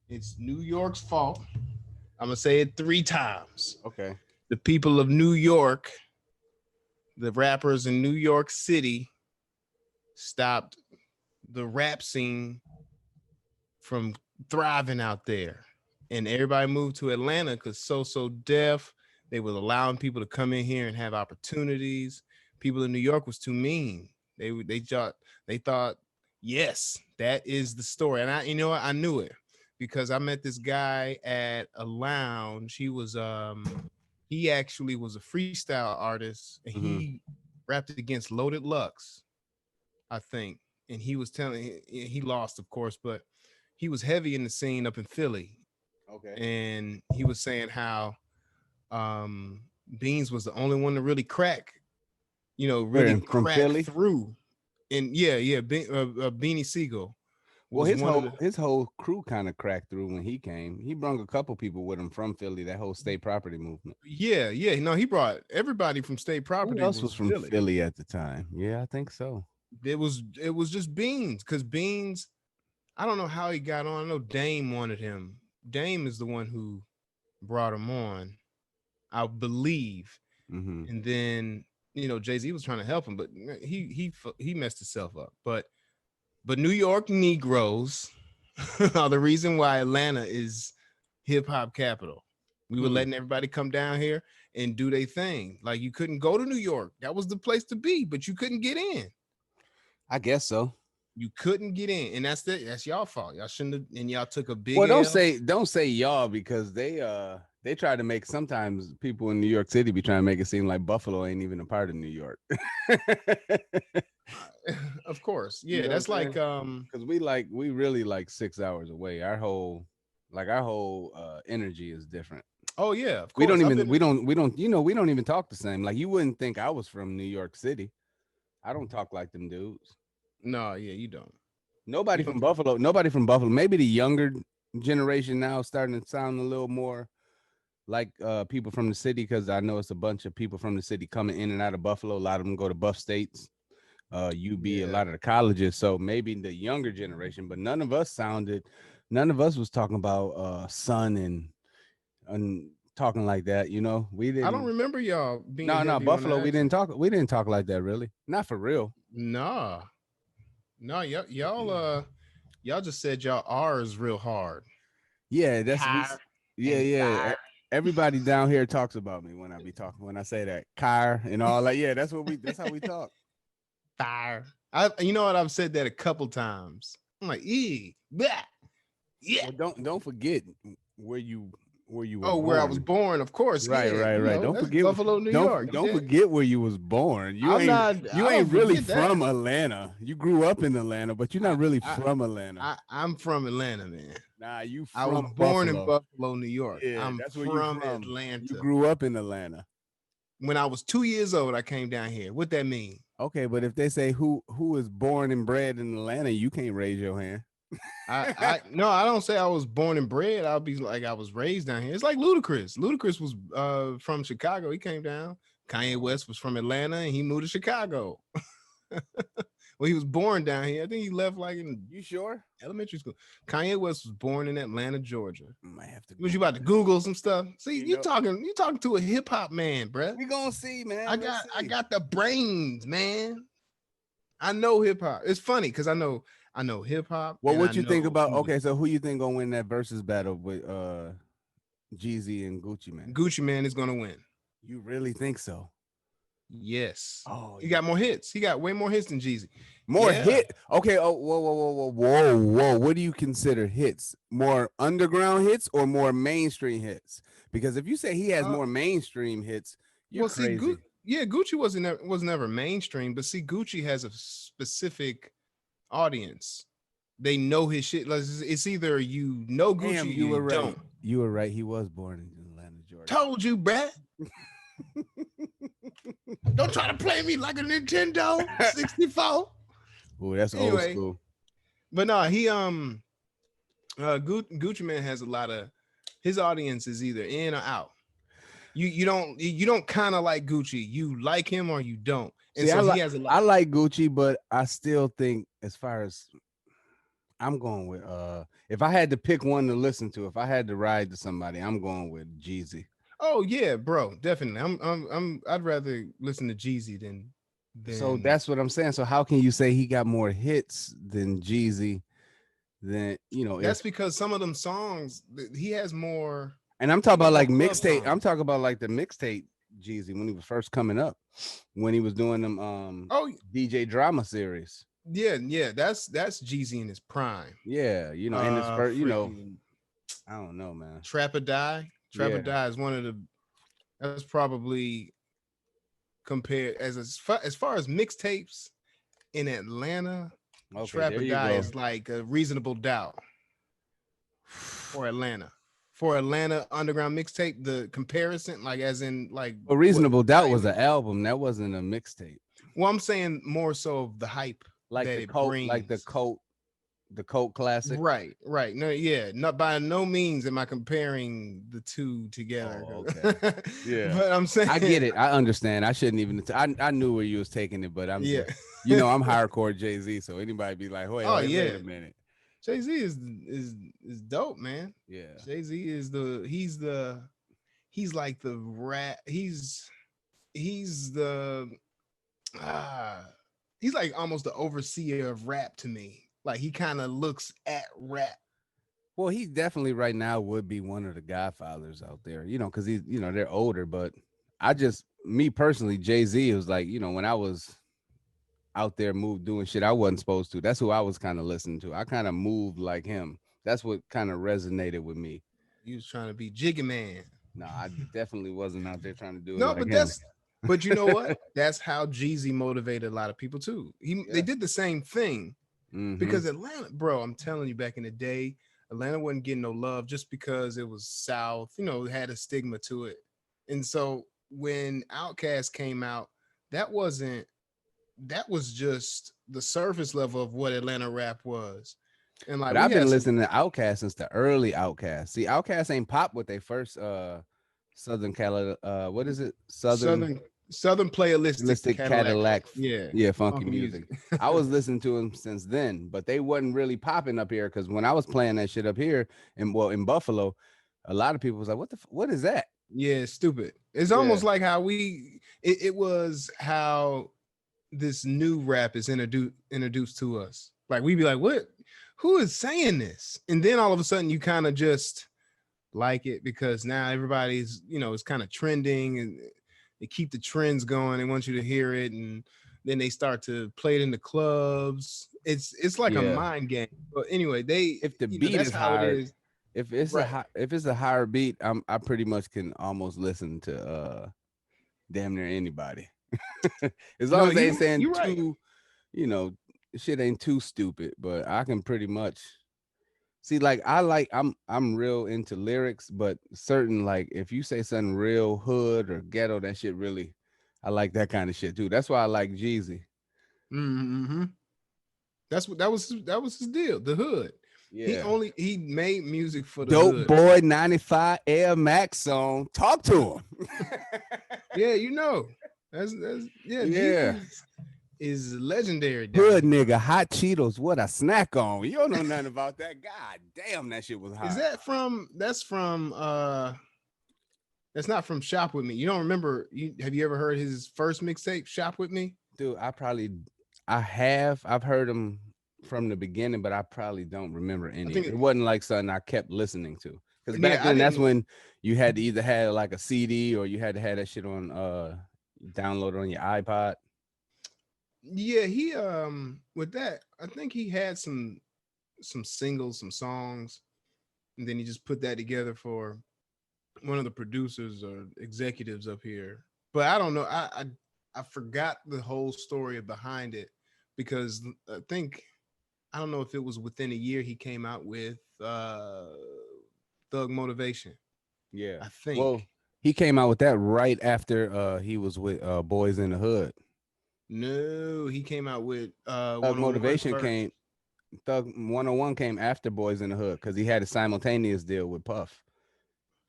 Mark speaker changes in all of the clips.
Speaker 1: It's New York's fault. I'm gonna say it 3 times.
Speaker 2: Okay.
Speaker 1: The people of New York, the rappers in New York City, stopped the rap scene from thriving out there, and everybody moved to Atlanta because So Def. They was allowing people to come in here and have opportunities. People in New York was too mean. They thought, yes, that is the story, and I knew it because I met this guy at a lounge. He actually was a freestyle artist, and
Speaker 2: Mm-hmm.
Speaker 1: he rapped against Loaded Lux, I think, and he was telling he lost, of course, but he was heavy in the scene up in Philly,
Speaker 2: Okay.
Speaker 1: and he was saying how Beans was the only one to really crack,
Speaker 2: Where
Speaker 1: really
Speaker 2: from
Speaker 1: crack
Speaker 2: Philly?
Speaker 1: through. And yeah, Beanie Siegel
Speaker 2: Well,
Speaker 1: was one of the.
Speaker 2: his whole crew kind of cracked through when he came. He brought a couple people with him from Philly. That whole state property movement.
Speaker 1: Yeah. No, he brought everybody from State
Speaker 2: Who
Speaker 1: Property
Speaker 2: else
Speaker 1: was
Speaker 2: was from
Speaker 1: Philly.
Speaker 2: Philly at the time? Yeah, I think so.
Speaker 1: It was just Beans because Beans. I don't know how he got on. I know Dame wanted him. Dame is the one who brought him on, I believe.
Speaker 2: Mm-hmm.
Speaker 1: And then Jay-Z was trying to help him, but he messed himself up. But New York Negroes are the reason why Atlanta is hip hop capital. We were
Speaker 2: Hmm.
Speaker 1: letting everybody come down here and do their thing. Like, you couldn't go to New York. That was the place to be, but you couldn't get in.
Speaker 2: I guess so.
Speaker 1: You couldn't get in, and that's y'all fault. Y'all shouldn't have, and y'all took a big
Speaker 2: Well,
Speaker 1: L.
Speaker 2: don't say y'all because they try to make sometimes people in New York City be trying to make it seem like Buffalo ain't even a part of New York.
Speaker 1: Of course,
Speaker 2: You
Speaker 1: yeah.
Speaker 2: know what I'm
Speaker 1: That's like
Speaker 2: saying? Because we really like 6 hours away. Our whole energy is different.
Speaker 1: oh yeah, of
Speaker 2: We don't
Speaker 1: course. I've
Speaker 2: even
Speaker 1: been.
Speaker 2: we don't even talk the same. Like you wouldn't think I was from New York City. I don't talk like them dudes.
Speaker 1: No, yeah, you don't.
Speaker 2: Nobody
Speaker 1: You
Speaker 2: from
Speaker 1: don't.
Speaker 2: Buffalo. Nobody from Buffalo. Maybe the younger generation now starting to sound a little more like people from the city because I know it's a bunch of people from the city coming in and out of Buffalo. A lot of them go to Buff States, UB, a
Speaker 1: Yeah.
Speaker 2: lot of the colleges. So maybe the younger generation, but none of us was talking about son and talking like that. You know, we
Speaker 1: I don't
Speaker 2: didn't.
Speaker 1: remember y'all being
Speaker 2: No, no,
Speaker 1: heavy on the
Speaker 2: Buffalo. We
Speaker 1: accent.
Speaker 2: didn't talk. We didn't talk like that really. Not for real.
Speaker 1: Nah, no, y'all just said y'all R is real hard.
Speaker 2: Yeah, that's we.
Speaker 1: Car
Speaker 2: Yeah,
Speaker 1: and
Speaker 2: yeah.
Speaker 1: car,
Speaker 2: Everybody down here talks about me when I be talking when I say that car and all that. Yeah, that's how we talk.
Speaker 1: fire. You know what? I've said that a couple times. I'm like, blah, yeah.
Speaker 2: Well, don't forget where you where you were
Speaker 1: Oh, where I was
Speaker 2: born.
Speaker 1: born, of course.
Speaker 2: Right,
Speaker 1: Yeah,
Speaker 2: right, right. Don't
Speaker 1: that's
Speaker 2: forget.
Speaker 1: Buffalo, New York. You
Speaker 2: Don't
Speaker 1: did.
Speaker 2: forget where you was born.
Speaker 1: I'm not.
Speaker 2: You
Speaker 1: I don't
Speaker 2: ain't really
Speaker 1: forget that.
Speaker 2: from Atlanta. You grew up in Atlanta, but you're not really
Speaker 1: I,
Speaker 2: from Atlanta.
Speaker 1: I'm from Atlanta, man.
Speaker 2: Nah, you
Speaker 1: I was
Speaker 2: from
Speaker 1: born in
Speaker 2: Buffalo.
Speaker 1: Buffalo, New York.
Speaker 2: Yeah,
Speaker 1: I'm
Speaker 2: that's where you
Speaker 1: from
Speaker 2: from. You
Speaker 1: Atlanta.
Speaker 2: grew up in Atlanta.
Speaker 1: When I was 2 years old, I came down here. What that mean?
Speaker 2: Okay, but if they say who is born and bred in Atlanta, you can't raise your hand.
Speaker 1: I no, I don't say I was born and bred. I'll be like I was raised down here. It's like Ludacris. Ludacris was from Chicago. He came down. Kanye
Speaker 2: Oh,
Speaker 1: West was from Atlanta and he moved to Chicago. Well, he was born down here. I think he left like in
Speaker 2: you sure?
Speaker 1: elementary school. Kanye West was born in Atlanta, Georgia.
Speaker 2: Might have to
Speaker 1: Was you
Speaker 2: Google
Speaker 1: about to
Speaker 2: that.
Speaker 1: Google some stuff? See,
Speaker 2: You
Speaker 1: you
Speaker 2: know,
Speaker 1: talking you talking to a hip hop man, bruh.
Speaker 2: we gonna see,
Speaker 1: I
Speaker 2: man. Let's
Speaker 1: got I
Speaker 2: see.
Speaker 1: got the brains, man. I know hip hop. It's funny because I know hip hop
Speaker 2: Well,
Speaker 1: and I
Speaker 2: what you think
Speaker 1: know
Speaker 2: about?
Speaker 1: music.
Speaker 2: Okay, so who you think gonna win that versus battle with Jeezy and Gucci Man?
Speaker 1: Gucci Man is gonna win.
Speaker 2: You really think so?
Speaker 1: Yes.
Speaker 2: Oh,
Speaker 1: He
Speaker 2: you
Speaker 1: got more hits. He got way more hits than Jeezy.
Speaker 2: more
Speaker 1: Yeah.
Speaker 2: hit? Okay. Oh, whoa. What do you consider hits? More underground hits or more mainstream hits? Because if you say he has
Speaker 1: Uh,
Speaker 2: more mainstream hits, you're
Speaker 1: well, see,
Speaker 2: crazy.
Speaker 1: yeah, Gucci was never mainstream, but see, Gucci has a specific audience. They know his shit. Like, it's either you know Gucci
Speaker 2: Damn,
Speaker 1: or
Speaker 2: you
Speaker 1: you
Speaker 2: were right.
Speaker 1: don't.
Speaker 2: You were right. He was born in Atlanta, Georgia.
Speaker 1: Told you, bruh. Don't try to play me like a Nintendo 64.
Speaker 2: Oh, that's old
Speaker 1: Anyway,
Speaker 2: school.
Speaker 1: but no, he Gucci Man has a lot of his audience is either in or out. You don't kind of like Gucci. You like him or you don't. And
Speaker 2: See,
Speaker 1: so he has a lot.
Speaker 2: I like Gucci, but I still think as far as I'm going with if I had to pick one to listen to, if I had to ride to somebody, I'm going with Jeezy.
Speaker 1: Oh yeah, bro, definitely. I'd rather listen to Jeezy
Speaker 2: So
Speaker 1: than
Speaker 2: that's what I'm saying. So how can you say he got more hits than Jeezy? Than
Speaker 1: that's
Speaker 2: if
Speaker 1: because some of them songs he has more.
Speaker 2: and I'm
Speaker 1: He
Speaker 2: talking
Speaker 1: got
Speaker 2: about
Speaker 1: more
Speaker 2: like
Speaker 1: club
Speaker 2: mixtape.
Speaker 1: songs.
Speaker 2: I'm talking about like the mixtape Jeezy when he was first coming up, when he was doing them
Speaker 1: Oh
Speaker 2: DJ drama series.
Speaker 1: yeah. That's Jeezy in his prime.
Speaker 2: Yeah, and his first,
Speaker 1: Freaking
Speaker 2: I don't know, man.
Speaker 1: Trap or Die. Trap or
Speaker 2: Yeah.
Speaker 1: Die is one of the. That's probably compared as far as mixtapes in Atlanta.
Speaker 2: Okay,
Speaker 1: Trap
Speaker 2: there
Speaker 1: or
Speaker 2: you
Speaker 1: Die
Speaker 2: go.
Speaker 1: is like a reasonable doubt for Atlanta. For Atlanta underground mixtape, the comparison, like as in like
Speaker 2: But
Speaker 1: what
Speaker 2: Reasonable Doubt was
Speaker 1: volume
Speaker 2: an
Speaker 1: is.
Speaker 2: album. That wasn't a mixtape.
Speaker 1: Well, I'm saying more so of the hype that it brings.
Speaker 2: The cult classic.
Speaker 1: Right. No, yeah. Not by no means am I comparing the two together.
Speaker 2: Oh, okay. Yeah.
Speaker 1: But I'm
Speaker 2: I get
Speaker 1: saying,
Speaker 2: it. I understand. I shouldn't even. I knew where you was taking it, but I'm
Speaker 1: yeah.
Speaker 2: just, I'm hardcore Jay Z. So anybody be like,
Speaker 1: Oh
Speaker 2: wait a
Speaker 1: yeah.
Speaker 2: minute.
Speaker 1: Jay-Z is dope, man.
Speaker 2: Yeah.
Speaker 1: Jay-Z is he's like the rat. He's the ah he's like almost the overseer of rap to me. Like he kind of looks at rap.
Speaker 2: Well, he definitely right now would be one of the godfathers out there, because he's, they're older, but me personally, Jay Z was like, when I was out there doing shit I wasn't supposed to. That's who I was kind of listening to. I kind of moved like him. That's what kind of resonated with me.
Speaker 1: He was trying to be Jigga Man.
Speaker 2: No, I definitely wasn't out there trying to do it
Speaker 1: No,
Speaker 2: like
Speaker 1: but
Speaker 2: him.
Speaker 1: but you know what? That's how Jeezy motivated a lot of people too. They
Speaker 2: Yeah.
Speaker 1: did the same thing
Speaker 2: Mm-hmm.
Speaker 1: because Atlanta, bro, I'm telling you, back in the day, Atlanta wasn't getting no love just because it was South, it had a stigma to it. And so when Outkast came out, that wasn't that was just the surface level of what Atlanta rap was. And like
Speaker 2: But
Speaker 1: we
Speaker 2: I've
Speaker 1: had
Speaker 2: been
Speaker 1: some
Speaker 2: listening to Outkast since the early Outkast. See, Outkast ain't pop with their first Southern Cali what is it? Southern
Speaker 1: Southern Southern playalistic
Speaker 2: realistic
Speaker 1: Cadillac.
Speaker 2: Cadillac,
Speaker 1: Yeah.
Speaker 2: yeah, funky
Speaker 1: Funky music.
Speaker 2: music. I was listening to him since then, but they wasn't really popping up here because when I was playing that shit up here in Buffalo, a lot of people was like, what is that?"
Speaker 1: Yeah, stupid. It's
Speaker 2: Yeah,
Speaker 1: almost like how it was how this new rap is introduced to us. Like we'd be like, what? Who is saying this? And then all of a sudden you kind of just like it because now everybody's, it's kind of trending and they keep the trends going. They want you to hear it and then they start to play it in the clubs. It's like a
Speaker 2: yeah.
Speaker 1: mind game. But anyway,
Speaker 2: If the beat
Speaker 1: that's
Speaker 2: is
Speaker 1: how it
Speaker 2: hard,
Speaker 1: is. Right.
Speaker 2: if it's a higher beat, I pretty much can almost listen to damn near anybody. As long
Speaker 1: No,
Speaker 2: as they ain't saying
Speaker 1: you're right.
Speaker 2: too, you know, shit ain't too stupid, but I can pretty much see like I'm real into lyrics, but certain like if you say something real hood or ghetto, that shit really I like that kind of shit too. That's why I like Jeezy.
Speaker 1: Mm-hmm. That's what that was his deal. The hood.
Speaker 2: Yeah.
Speaker 1: He made music for the
Speaker 2: Dope
Speaker 1: hood.
Speaker 2: boy 95 Air Max song. Talk to him.
Speaker 1: Yeah, that's yeah.
Speaker 2: Yeah.
Speaker 1: Jeezy is legendary down
Speaker 2: Hood
Speaker 1: here, bro.
Speaker 2: nigga, hot Cheetos, what a snack on. You don't know nothing about that. God damn, that shit was
Speaker 1: Is
Speaker 2: hot.
Speaker 1: that from? That's not from Shop with Me. You don't remember? Have you ever heard his first mixtape, Shop with Me?
Speaker 2: Dude, I've heard him from the beginning, but I probably don't remember
Speaker 1: I
Speaker 2: any of
Speaker 1: think.
Speaker 2: it. It wasn't like something I kept listening to. Because back
Speaker 1: Yeah, I
Speaker 2: then that's
Speaker 1: didn't.
Speaker 2: when you had to either have like a CD or you had to have that shit on download on your iPod.
Speaker 1: Yeah, he with that, I think he had some singles, some songs, and then he just put that together for one of the producers or executives up here. But I don't know. I forgot the whole story behind it because I think I don't know if it was within a year he came out with Thug Motivation.
Speaker 2: Yeah.
Speaker 1: I think.
Speaker 2: Well, he came out with that right after he was with Boys in the Hood.
Speaker 1: No, he came out with
Speaker 2: Thug
Speaker 1: 101
Speaker 2: Motivation
Speaker 1: first.
Speaker 2: came Thug 101 came after Boys in the Hood because he had a simultaneous deal with Puff.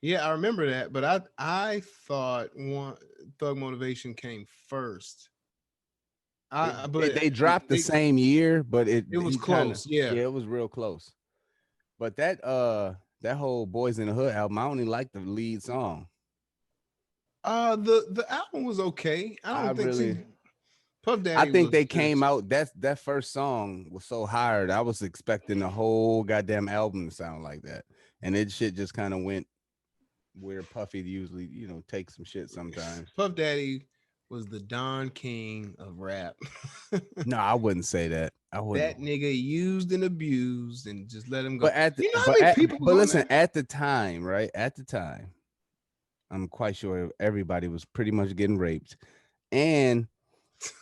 Speaker 1: Yeah, I remember that, but I thought one Thug Motivation came first. But
Speaker 2: They dropped the same year, but
Speaker 1: it was
Speaker 2: he kind of
Speaker 1: close. Yeah.
Speaker 2: it was real close. But that whole Boys in the Hood album, I only like the lead song.
Speaker 1: The album was okay. I
Speaker 2: I
Speaker 1: don't think
Speaker 2: really
Speaker 1: Puff
Speaker 2: I
Speaker 1: Daddy
Speaker 2: think
Speaker 1: was
Speaker 2: they
Speaker 1: just
Speaker 2: came out that first song was so hard. I was expecting the whole goddamn album to sound like that. And it shit just kind of went where Puffy usually, takes some shit sometimes.
Speaker 1: Puff Daddy was the Don King of rap.
Speaker 2: No, I wouldn't say that. I wouldn't.
Speaker 1: That nigga used and abused and just let him go.
Speaker 2: But at the,
Speaker 1: You know how
Speaker 2: but
Speaker 1: many
Speaker 2: at,
Speaker 1: people was
Speaker 2: but
Speaker 1: on
Speaker 2: listen,
Speaker 1: there?
Speaker 2: at the time, right? At the time, I'm quite sure everybody was pretty much getting raped. And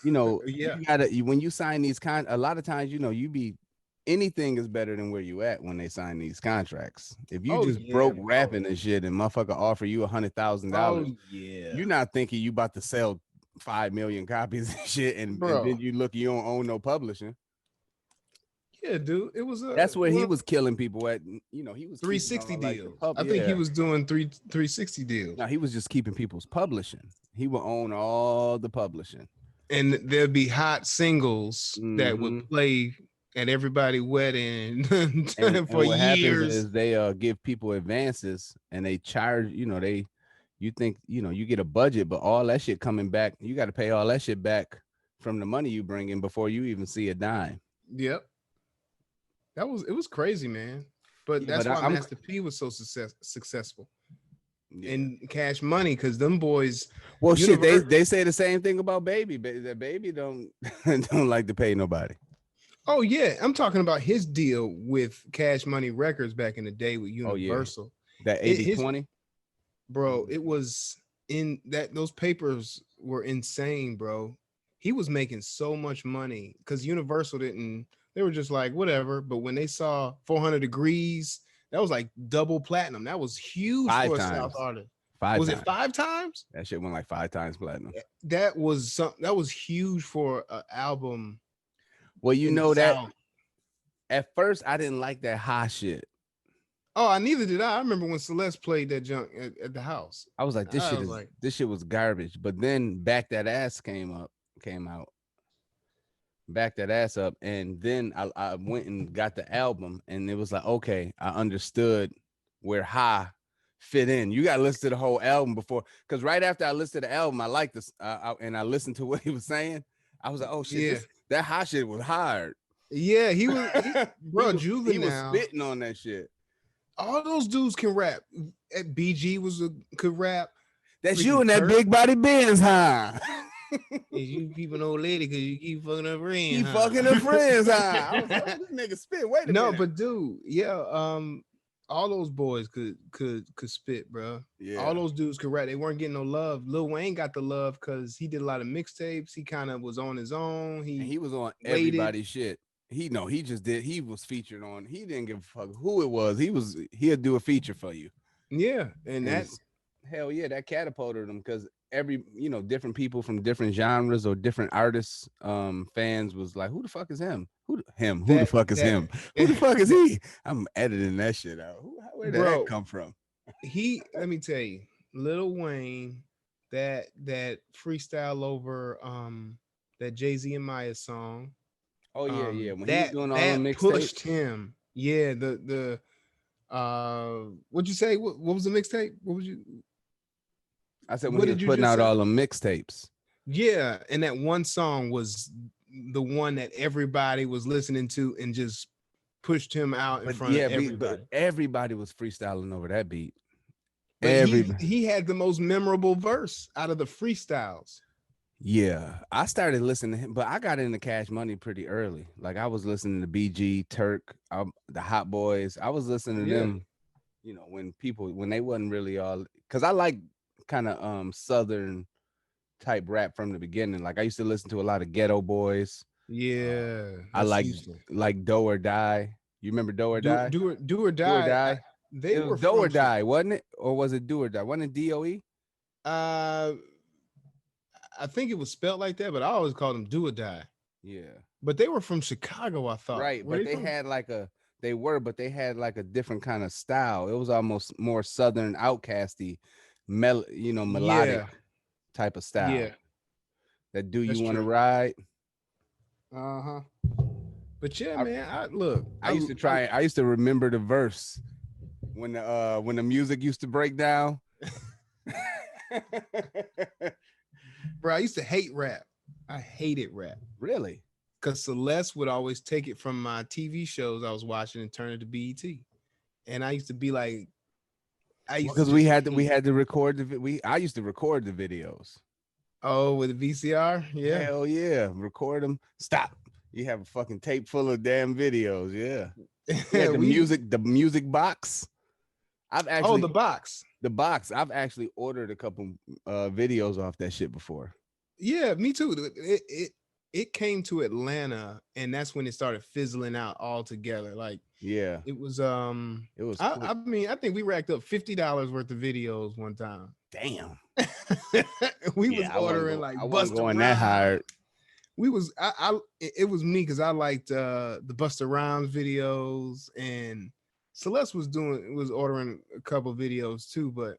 Speaker 1: Yeah.
Speaker 2: when you sign these a lot of times, anything is better than where you at when they sign these contracts. If you
Speaker 1: Oh
Speaker 2: just
Speaker 1: yeah,
Speaker 2: broke
Speaker 1: bro.
Speaker 2: rapping and shit and motherfucker offer you
Speaker 1: Oh
Speaker 2: $100,000,
Speaker 1: yeah,
Speaker 2: you're not thinking you about to sell 5 million copies and shit, and
Speaker 1: bro.
Speaker 2: then you don't own no publishing.
Speaker 1: Yeah, dude. It was
Speaker 2: That's where he
Speaker 1: one
Speaker 2: was killing people at. He was keeping
Speaker 1: 360
Speaker 2: all like the
Speaker 1: deals.
Speaker 2: pub.
Speaker 1: I think he
Speaker 2: Yeah.
Speaker 1: was doing 360 deals.
Speaker 2: No, he was just keeping people's publishing. He would own all the publishing.
Speaker 1: And there'd be hot singles that would
Speaker 2: Mm-hmm.
Speaker 1: play at everybody wedding
Speaker 2: And
Speaker 1: for
Speaker 2: what happens
Speaker 1: years.
Speaker 2: is they give people advances and they charge, you think, you get a budget, but all that shit coming back, you got to pay all that shit back from the money you bring in before you even see a dime.
Speaker 1: Yep. It was crazy, man. But
Speaker 2: Yeah,
Speaker 1: that's
Speaker 2: but
Speaker 1: why
Speaker 2: I'm
Speaker 1: Master P was so successful
Speaker 2: yeah.
Speaker 1: in Cash Money, because them boys
Speaker 2: Well, shit,
Speaker 1: universe.
Speaker 2: they say the same thing about Baby. That Baby don't don't like to pay nobody.
Speaker 1: Oh yeah, I'm talking about his deal with Cash Money Records back in the day with
Speaker 2: Oh yeah,
Speaker 1: Universal.
Speaker 2: that
Speaker 1: His
Speaker 2: 80/20.
Speaker 1: bro, it was in that those papers were insane, bro. He was making so much money because Universal didn't. They were just like whatever. But when they saw 400 Degrees, that was like double platinum. That was huge
Speaker 2: Five
Speaker 1: for a South
Speaker 2: times.
Speaker 1: artist.
Speaker 2: Five
Speaker 1: Was it
Speaker 2: times.
Speaker 1: 5 times?
Speaker 2: That shit went like 5 times platinum.
Speaker 1: That was that was huge for an album
Speaker 2: Well, you
Speaker 1: in the
Speaker 2: know that
Speaker 1: South.
Speaker 2: at first I didn't like that high shit.
Speaker 1: Oh, I neither did I. I remember when Celeste played that junk at the house.
Speaker 2: I was like,
Speaker 1: I was like,
Speaker 2: this shit was garbage. But then Back That Ass came out. Back That Ass Up. And then I went and got the album, and it was like, okay, I understood where high fit in. You gotta listen to the whole album before, because right after I listened to the album, I liked this, and I listened to what he was saying. I was like, oh shit,
Speaker 1: yeah,
Speaker 2: that high shit was hard.
Speaker 1: yeah. Bro,
Speaker 2: He was
Speaker 1: Juvenile.
Speaker 2: spitting on that shit.
Speaker 1: All those dudes can rap. At BG could rap.
Speaker 2: That's
Speaker 1: Freaking
Speaker 2: you and that
Speaker 1: Kurt.
Speaker 2: big body Benz, huh?
Speaker 1: Is you keep an old lady because you keep fucking her friend.
Speaker 2: Keep fucking her friends, huh? I was like, this nigga spit. Wait a
Speaker 1: No,
Speaker 2: minute.
Speaker 1: but dude, yeah, all those boys could spit, bro.
Speaker 2: Yeah.
Speaker 1: All those dudes could rap. They weren't getting no love. Lil Wayne got the love because he did a lot of mixtapes. He kind of was on his own.
Speaker 2: He was on
Speaker 1: waited.
Speaker 2: everybody's shit. He just did. He was featured on. He didn't give a fuck who it was. He'll do a feature for you.
Speaker 1: Yeah, and that's
Speaker 2: hell yeah, that catapulted him because different people from different genres or different artists, fans was like, who the fuck is him? Who the fuck is him? Who the fuck is he? I'm editing that shit out. Where did that come from?
Speaker 1: Let me tell you, Lil Wayne, that freestyle over that Jay-Z and Maya song.
Speaker 2: Oh yeah. When
Speaker 1: that,
Speaker 2: he was doing all the mixtapes,
Speaker 1: pushed him. Yeah, what'd you say? What was the mixtape? What was you?
Speaker 2: I said when he was putting out all the mixtapes.
Speaker 1: Yeah, and that one song was the one that everybody was listening to and just pushed him out in front of everybody.
Speaker 2: But everybody was freestyling over that beat.
Speaker 1: But he had the most memorable verse out of the freestyles.
Speaker 2: Yeah, I started listening to him, but I got into Cash Money pretty early. Like I was listening to BG, Turk, the Hot Boys. I was listening to them, when they wasn't really all, because I like kind of Southern type rap from the beginning. Like I used to listen to a lot of Ghetto Boys.
Speaker 1: Yeah,
Speaker 2: I like Do or Die. You remember Do or Die?
Speaker 1: Do or Die. Do or Die.
Speaker 2: It was Do or Die, wasn't it? Or was it Do or Die? Wasn't it DOE?
Speaker 1: I think it was spelled like that, but I always called them Do or Die.
Speaker 2: Yeah.
Speaker 1: But they were from Chicago, I thought.
Speaker 2: Right, but they had like a different kind of style. It was almost more Southern outcasty, melodic type of style.
Speaker 1: Yeah.
Speaker 2: That Do You Want to Ride?
Speaker 1: Uh-huh. But yeah, man,
Speaker 2: I used to remember the verse when the music used to break down.
Speaker 1: bro, I used to hate rap. I hated rap.
Speaker 2: Really?
Speaker 1: Because Celeste would always take it from my TV shows I was watching and turn it to BET. And I used to be like, I used to
Speaker 2: Because
Speaker 1: just
Speaker 2: we had to record I used to record the videos.
Speaker 1: oh, with a VCR, yeah.
Speaker 2: Hell yeah, record them. Stop. You have a fucking tape full of damn videos. Yeah. We had the music box. I've
Speaker 1: oh,
Speaker 2: actually
Speaker 1: the box.
Speaker 2: the box. I've actually ordered a couple videos off that shit before.
Speaker 1: Yeah, me too. It came to Atlanta, and that's when it started fizzling out altogether. Like
Speaker 2: Yeah,
Speaker 1: it was
Speaker 2: it was
Speaker 1: I,
Speaker 2: quick.
Speaker 1: I mean, I think we racked up $50 worth of videos one time.
Speaker 2: Damn.
Speaker 1: We was
Speaker 2: Yeah,
Speaker 1: ordering like
Speaker 2: I wasn't
Speaker 1: Busta
Speaker 2: going that
Speaker 1: Rhymes.
Speaker 2: hard.
Speaker 1: We was it was me because I liked the Busta Rhymes videos, and Celeste was ordering a couple videos too, but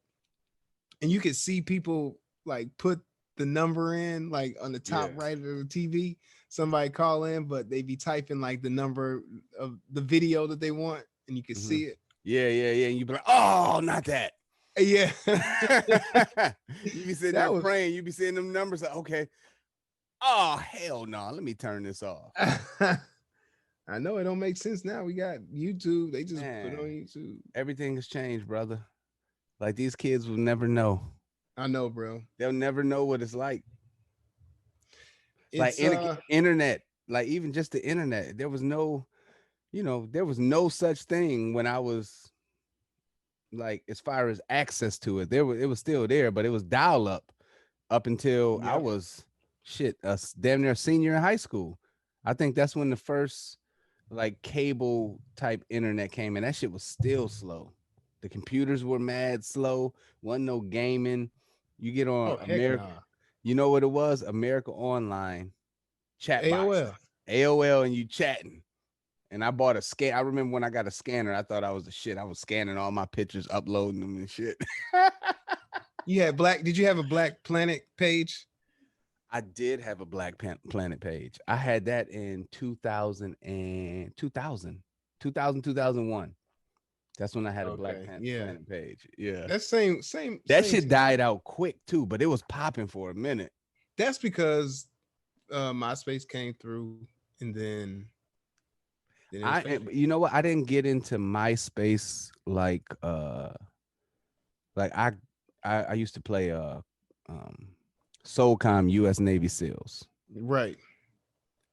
Speaker 1: and you could see people like put the number in like on the top
Speaker 2: Yeah.
Speaker 1: right of the TV. Somebody call in, but they be typing like the number of the video that they want, and you can
Speaker 2: Mhm.
Speaker 1: see it.
Speaker 2: Yeah. And you be like, oh, not that.
Speaker 1: Yeah,
Speaker 2: You be sitting
Speaker 1: that
Speaker 2: there
Speaker 1: was.
Speaker 2: praying. You be seeing them numbers. Like, okay. Oh, hell no. Let me turn this off.
Speaker 1: I know it don't make sense now. We got YouTube. They just put it on
Speaker 2: Man,
Speaker 1: YouTube.
Speaker 2: everything has changed, brother. Like these kids will never know.
Speaker 1: I know, bro.
Speaker 2: They'll never know what it's like. Like
Speaker 1: It's
Speaker 2: internet, like even just the internet. There was no, there was no such thing when I was like, as far as access to it. It was still there, but it was dial up until I
Speaker 1: yep.
Speaker 2: was damn near a senior in high school. I think that's when the first like cable type internet came in. That shit was still slow. The computers were mad slow. Wasn't no gaming. You get on
Speaker 1: Oh heck
Speaker 2: America.
Speaker 1: nah.
Speaker 2: You know what it was? America Online chat boxes,
Speaker 1: AOL.
Speaker 2: AOL, and you chatting. And I bought a scan. I remember when I got a scanner, I thought I was the shit. I was scanning all my pictures, uploading them and shit.
Speaker 1: You had black. Did you have a Black Planet page?
Speaker 2: I did have a Black Planet page. I had that in 2001. That's when I had a Black
Speaker 1: Okay, yeah.
Speaker 2: Planet page. Yeah.
Speaker 1: That's same
Speaker 2: That
Speaker 1: same
Speaker 2: shit
Speaker 1: thing.
Speaker 2: died out quick too, but it was popping for a minute.
Speaker 1: That's because MySpace came through, and then it was faded.
Speaker 2: You know what? I didn't get into MySpace like I used to play SOCOM US Navy SEALs.
Speaker 1: Right.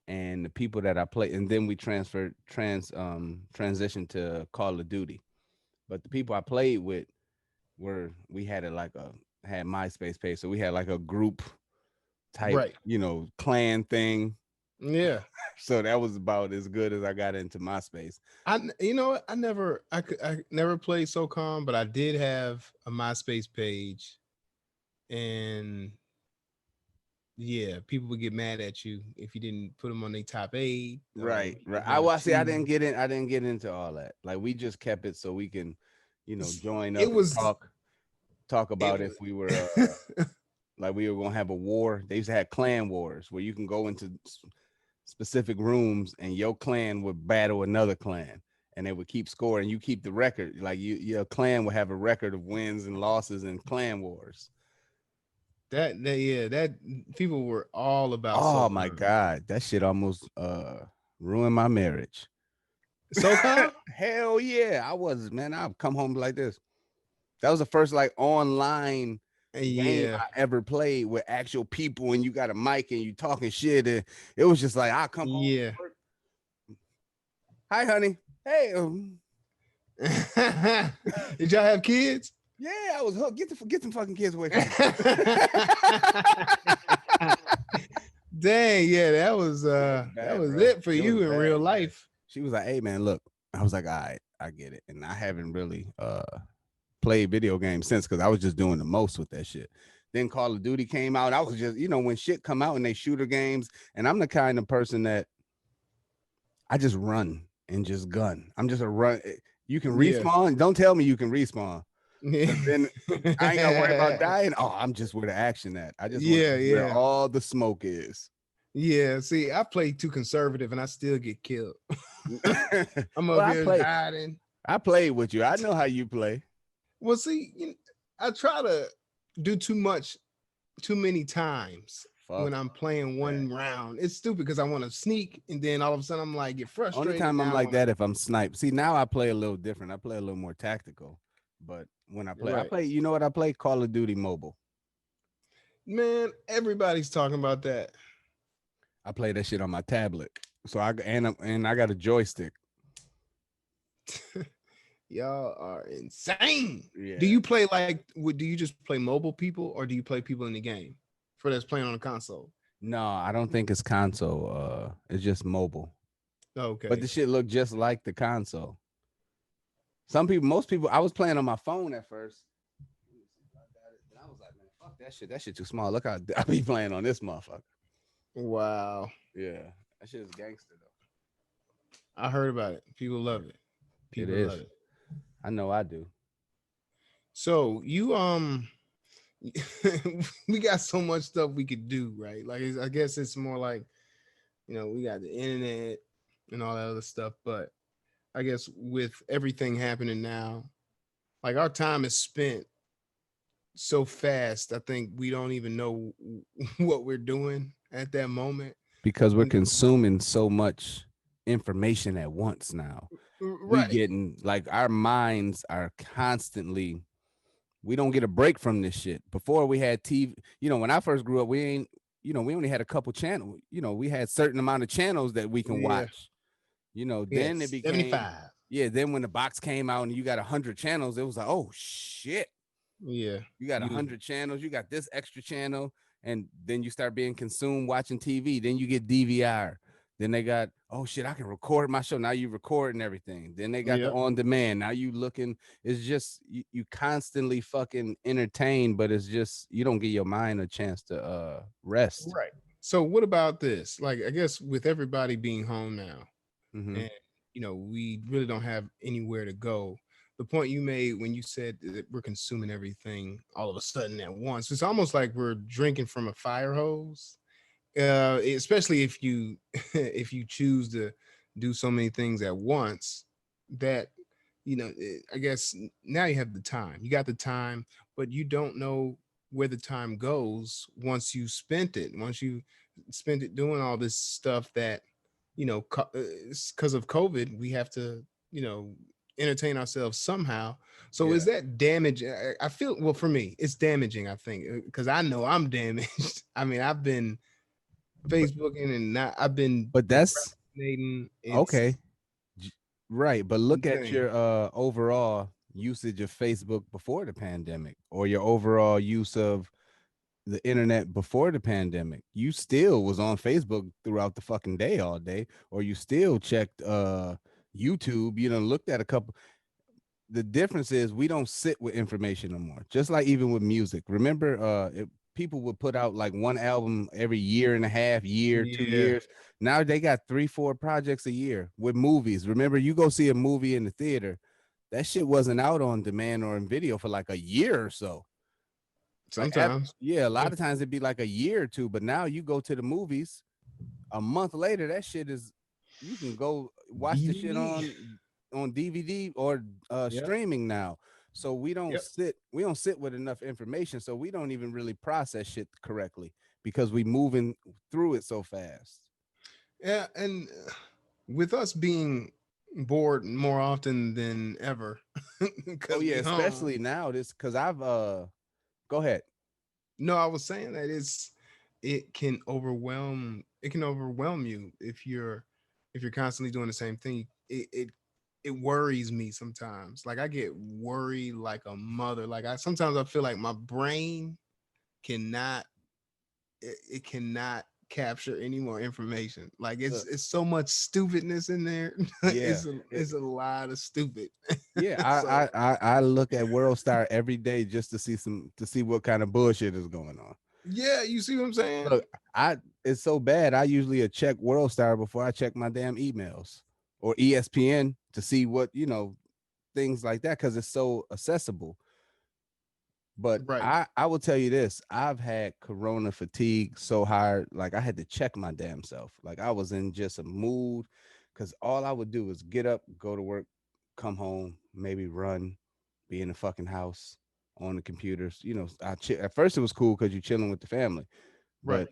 Speaker 2: And the people that I play, and then we transitioned to Call of Duty. But the people I played with we had had MySpace page, so we had like a group type,
Speaker 1: Right.
Speaker 2: clan thing.
Speaker 1: Yeah.
Speaker 2: So that was about as good as I got into MySpace.
Speaker 1: I never played SOCOM, but I did have a MySpace page, and yeah, people would get mad at you if you didn't put them on their top 8.
Speaker 2: Right. I didn't get in. I didn't get into all that. Like we just kept it so we can, join up
Speaker 1: It was
Speaker 2: and talk about
Speaker 1: it
Speaker 2: if we were like we were gonna have a war. They used to have clan wars where you can go into specific rooms and your clan would battle another clan and they would keep scoring. You keep the record. Like your clan would have a record of wins and losses in clan wars.
Speaker 1: that people were all about
Speaker 2: Oh
Speaker 1: SOCOM.
Speaker 2: my God. That shit almost ruined my marriage.
Speaker 1: SOCOM?
Speaker 2: Hell yeah. I'd come home like this. That was the first like online game
Speaker 1: Yeah.
Speaker 2: I ever played with actual people, and you got a mic and you talking shit, and it was just like I'll come home.
Speaker 1: Yeah.
Speaker 2: Hi, honey. Hey.
Speaker 1: Did y'all have kids?
Speaker 2: Yeah, I was hooked. Get some fucking kids away from me.
Speaker 1: Dang, yeah, that was it for you in real life.
Speaker 2: She was like, "Hey, man, look." I was like, "All right, I get it," and I haven't really played video games since because I was just doing the most with that shit. Then Call of Duty came out. I was just, when shit come out and they shooter games, and I'm the kind of person that I just run and just gun. I'm just a run. You can respawn. Yeah. Don't tell me you can respawn. Then I ain't gotta worry about dying. Oh, I'm just where the action at. I just where all the smoke is.
Speaker 1: Yeah, see, I play too conservative and I still get killed. I'm
Speaker 2: Well,
Speaker 1: up here hiding.
Speaker 2: I played with you. I know how you play.
Speaker 1: Well, see, I try to do too much too many times
Speaker 2: Fuck
Speaker 1: when I'm playing
Speaker 2: that.
Speaker 1: one round. It's stupid because I want to sneak and then all of a sudden I'm like get
Speaker 2: Only
Speaker 1: frustrated.
Speaker 2: time I'm
Speaker 1: Now I
Speaker 2: like
Speaker 1: want to.
Speaker 2: that if I'm sniped. See, now I play a little different. I play a little more tactical. But when I
Speaker 1: Right.
Speaker 2: play, you know what I play? Call of Duty Mobile.
Speaker 1: Man, everybody's talking about that.
Speaker 2: I play that shit on my tablet. So and I got a joystick.
Speaker 1: Y'all are insane. Do
Speaker 2: Yeah.
Speaker 1: you play like do you just play mobile people or do you play people in the game for that's playing on a console?
Speaker 2: No, I don't think it's console. It's just mobile. But
Speaker 1: Okay.
Speaker 2: the shit look just like the console. Some people, most people, I was playing on my phone at first. And I was like, man, fuck that shit. That shit too small. Look how I be playing on this motherfucker.
Speaker 1: Wow.
Speaker 2: Yeah. That shit is gangster though.
Speaker 1: I heard about it. People love it.
Speaker 2: It
Speaker 1: People love
Speaker 2: is.
Speaker 1: it.
Speaker 2: I know I do.
Speaker 1: So you we got so much stuff we could do, right? Like I guess it's more like, we got the internet and all that other stuff, but I guess with everything happening now, like our time is spent so fast. I think we don't even know what we're doing at that moment.
Speaker 2: Because we're
Speaker 1: You
Speaker 2: consuming so much information at once now. We
Speaker 1: Right.
Speaker 2: getting like our minds are constantly, we don't get a break from this shit. Before we had TV, when I first grew up, we ain't, we only had a couple channels. We had certain amount of channels that we can
Speaker 1: Yeah.
Speaker 2: watch.
Speaker 1: Yeah.
Speaker 2: Then it became,
Speaker 1: 75.
Speaker 2: yeah, then when the box came out and you got 100 channels, it was like, oh shit,
Speaker 1: Yeah.
Speaker 2: you got a
Speaker 1: You
Speaker 2: 100 channels, you got this extra channel, and then you start being consumed watching TV. Then you get DVR. Then they got, oh shit, I can record my show. Now you recording everything. Then they got the
Speaker 1: Yep.
Speaker 2: on demand. Now you looking. It's just you constantly fucking entertained, but it's just you don't give your mind a chance to rest.
Speaker 1: Right. So what about this? Like I guess with everybody being home now,
Speaker 2: Mm-hmm.
Speaker 1: and we really don't have anywhere to go. The point you made when you said that we're consuming everything all of a sudden at once, it's almost like we're drinking from a fire hose. Especially if you if you choose to do so many things at once, that I guess now you have the time. You got the time, but you don't know where the time goes once you spent it. Once you spent it doing all this stuff that because of COVID, we have to entertain ourselves somehow. So
Speaker 2: Yeah.
Speaker 1: is that damage? I feel, well, for me, it's damaging. I think because I know I'm damaged. I mean, I've been
Speaker 2: But
Speaker 1: Facebooking and not. I've been
Speaker 2: but that's
Speaker 1: procrastinating. It's
Speaker 2: okay. Right, but look at
Speaker 1: insane.
Speaker 2: your overall usage of Facebook before the pandemic, or your overall use of the internet before the pandemic. You still was on Facebook throughout the fucking day all day, or you still checked YouTube. You done looked at a couple. The difference is we don't sit with information no more. Just like even with music. Remember, people would put out like one album every year and a half, year, two
Speaker 1: Yeah,
Speaker 2: years. Now they got 3, 4 projects a year. With movies. Remember, you go see a movie in the theater, that shit wasn't out on demand or in video for like a year or so. Like,
Speaker 1: sometimes.
Speaker 2: yeah, a
Speaker 1: Yeah,
Speaker 2: lot of times it'd be like a year or two, but now you go to the movies a month later, that shit is, you can go watch the shit
Speaker 1: DVD.
Speaker 2: on DVD or
Speaker 1: Yep,
Speaker 2: streaming now. So
Speaker 1: yep.
Speaker 2: we don't sit with enough information, so we don't even really process shit correctly because we moving through it so fast.
Speaker 1: Yeah, and with us being bored more often than ever
Speaker 2: Oh
Speaker 1: because
Speaker 2: yeah,
Speaker 1: we home.
Speaker 2: especially now this because I've go ahead.
Speaker 1: No, I was saying that it can overwhelm you if you're constantly doing the same thing. It worries me sometimes. Like I get worried like a mother. Like I sometimes I feel like my brain cannot it cannot capture any more information. Like
Speaker 2: Look,
Speaker 1: it's so much stupidness in there.
Speaker 2: yeah.
Speaker 1: It's a lot of stupid.
Speaker 2: Yeah,
Speaker 1: So
Speaker 2: I look at World Star every day just to see what kind of bullshit is going on.
Speaker 1: yeah, you see what I'm saying?
Speaker 2: Look, I it's so bad. I usually check World Star before I check my damn emails or ESPN to see what things like that because it's so accessible. But
Speaker 1: Right.
Speaker 2: I will tell you this: I've had corona fatigue so hard, like I had to check my damn self. Like I was in just a mood, because all I would do was get up, go to work, come home, maybe run, be in the fucking house on the computers. At first it was cool because you're chilling with the family, but
Speaker 1: Right.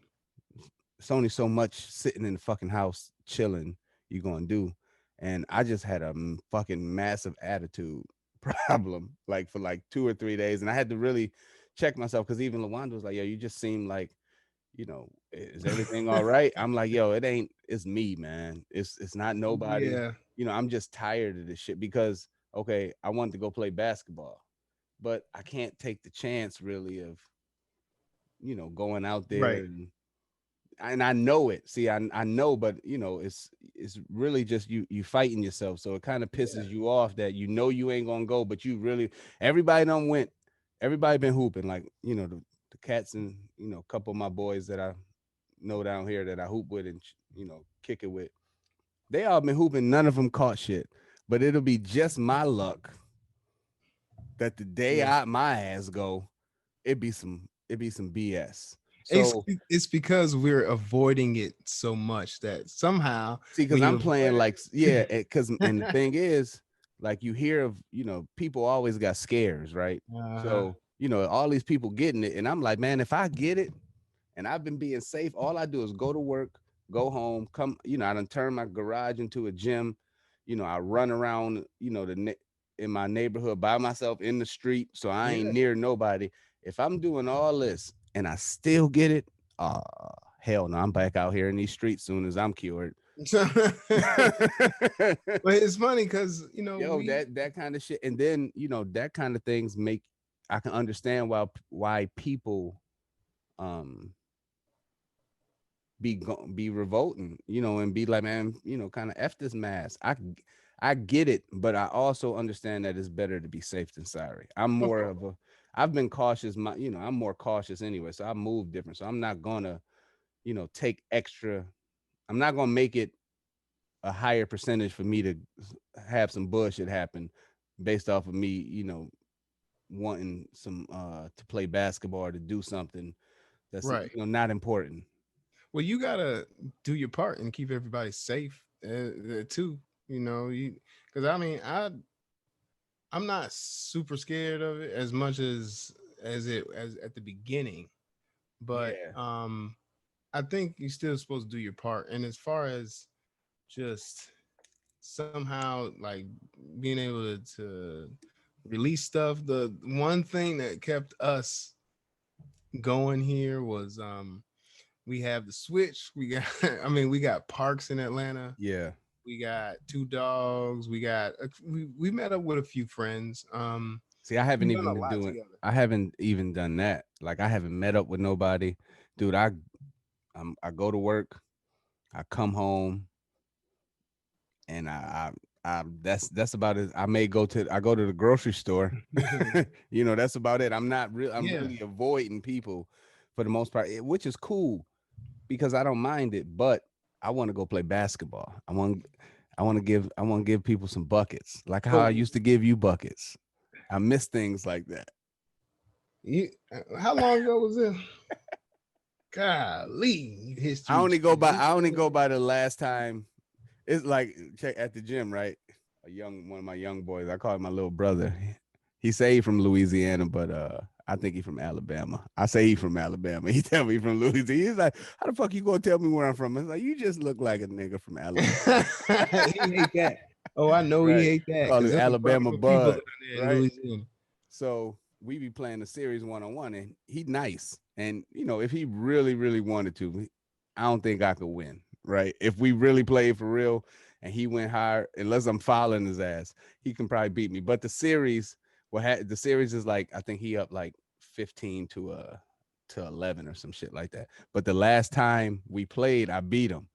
Speaker 2: it's only so much sitting in the fucking house chilling you're gonna do. And I just had a fucking massive attitude problem, like for like 2 or 3 days. And I had to really check myself, because even Lawanda was like, yo, you just seem like, is everything all right? I'm like, yo, it ain't, it's me, man. It's not nobody.
Speaker 1: Yeah.
Speaker 2: I'm just tired of this shit, because okay, I wanted to go play basketball, but I can't take the chance really of, going out there,
Speaker 1: Right.
Speaker 2: and I know it. See, I know, but it's really just you fighting yourself. So it kind of
Speaker 1: Yeah.
Speaker 2: pisses you off that you ain't gonna go, but you really, everybody done went, everybody been hooping, like the cats, and a couple of my boys that I know down here that I hoop with and kick it with. They all been hooping. None of them caught shit, but it'll be just my luck that the day
Speaker 1: Yeah.
Speaker 2: my ass go, it be some BS.
Speaker 1: It's
Speaker 2: So
Speaker 1: it's because we're avoiding it so much that somehow
Speaker 2: see, because
Speaker 1: when you
Speaker 2: I'm playing
Speaker 1: avoid
Speaker 2: like, yeah,
Speaker 1: it.
Speaker 2: because and the thing is, like, you hear of, people always got scares, right?
Speaker 1: Uh-huh.
Speaker 2: So all these people getting it, and I'm like, man, if I get it, and I've been being safe, all I do is go to work, go home, come, I done turn my garage into a gym. I run around, in my neighborhood by myself in the street, so I ain't
Speaker 1: Yeah.
Speaker 2: near nobody. If I'm doing all this and I still get it, uh hell no, I'm back out here in these streets soon as I'm cured.
Speaker 1: But it's funny because
Speaker 2: Yo,
Speaker 1: we
Speaker 2: that kind of shit, and then that kind of things make, I can understand why people um be revolting, and be like, man, kind of f this mask. I get it, but I also understand that it's better to be safe than sorry.
Speaker 1: of course.
Speaker 2: I've been cautious. I'm more cautious anyway, so I move different. So I'm not gonna, take extra. I'm not gonna make it a higher percentage for me to have some bullshit happen based off of me, wanting some to play basketball or to do something that's
Speaker 1: Right.
Speaker 2: not important.
Speaker 1: Well, you gotta do your part and keep everybody safe too. You because I mean I'm not super scared of it as much as at the beginning, but
Speaker 2: Yeah.
Speaker 1: I think you're still supposed to do your part. And as far as just somehow like being able to release stuff, the one thing that kept us going here was we have the switch. We got I mean we got parks in Atlanta.
Speaker 2: Yeah.
Speaker 1: We got two dogs. We met up with a few friends.
Speaker 2: See, I
Speaker 1: We've
Speaker 2: haven't
Speaker 1: done
Speaker 2: even
Speaker 1: a
Speaker 2: been
Speaker 1: lot
Speaker 2: doing.
Speaker 1: together.
Speaker 2: I haven't even done that. Like, I haven't met up with nobody, dude. I go to work, I come home, and that's about it. I go to the grocery store. That's about it. I'm
Speaker 1: Yeah.
Speaker 2: really avoiding people for the most part, which is cool because I don't mind it. But I want to go play basketball. I want to give people some buckets, like how
Speaker 1: But
Speaker 2: I used to give you buckets. I miss things like that.
Speaker 1: how long ago was this? Golly,
Speaker 2: I
Speaker 1: history.
Speaker 2: only go by I only go by the last time. It's like, check at the gym, right? One of my young boys, I call him my little brother. He say he from Louisiana, but I think he from Alabama. I say he from Alabama. He tell me he from Louisiana. He's like, how the fuck you gonna tell me where I'm from? It's like, you just look like a nigga from Alabama.
Speaker 1: He hate that. Oh, I know he
Speaker 2: Right.
Speaker 1: hate that
Speaker 2: Call
Speaker 1: because
Speaker 2: it
Speaker 1: there's a bunch
Speaker 2: Alabama
Speaker 1: of people
Speaker 2: Bud.
Speaker 1: down there in
Speaker 2: Right.
Speaker 1: Louisiana.
Speaker 2: So we be playing the series 1-on-1, and he nice. And if he really, really wanted to, I don't think I could win. Right. If we really played for real and he went higher, unless I'm fouling his ass, he can probably beat me. But the series is like, I think he up like 15 to 11 or some shit like that. But the last time we played, I beat him.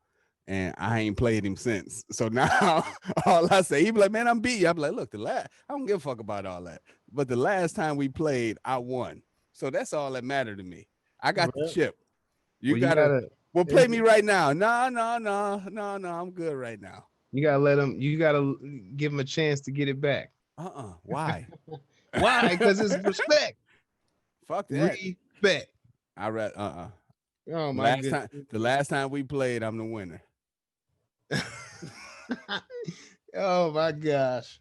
Speaker 2: And I ain't played him since. So now all I say, he be like, man, I'm beat you. I'm like, look, I don't give a fuck about all that. But the last time we played, I won. So that's all that mattered to me. I got the
Speaker 1: Well,
Speaker 2: chip. You
Speaker 1: well, you
Speaker 2: gotta,
Speaker 1: gotta
Speaker 2: well, play
Speaker 1: it's,
Speaker 2: me right now. No, no, no, no, no. I'm good right now.
Speaker 1: you gotta let him. You gotta give him a chance to get it back.
Speaker 2: Why?
Speaker 1: Why? Because it's respect.
Speaker 2: Fuck that.
Speaker 1: Respect.
Speaker 2: I read
Speaker 1: Oh my goodness.
Speaker 2: The last time we played, I'm the winner.
Speaker 1: Oh my gosh.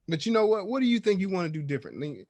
Speaker 1: But you know what? What do you think you want to do differently?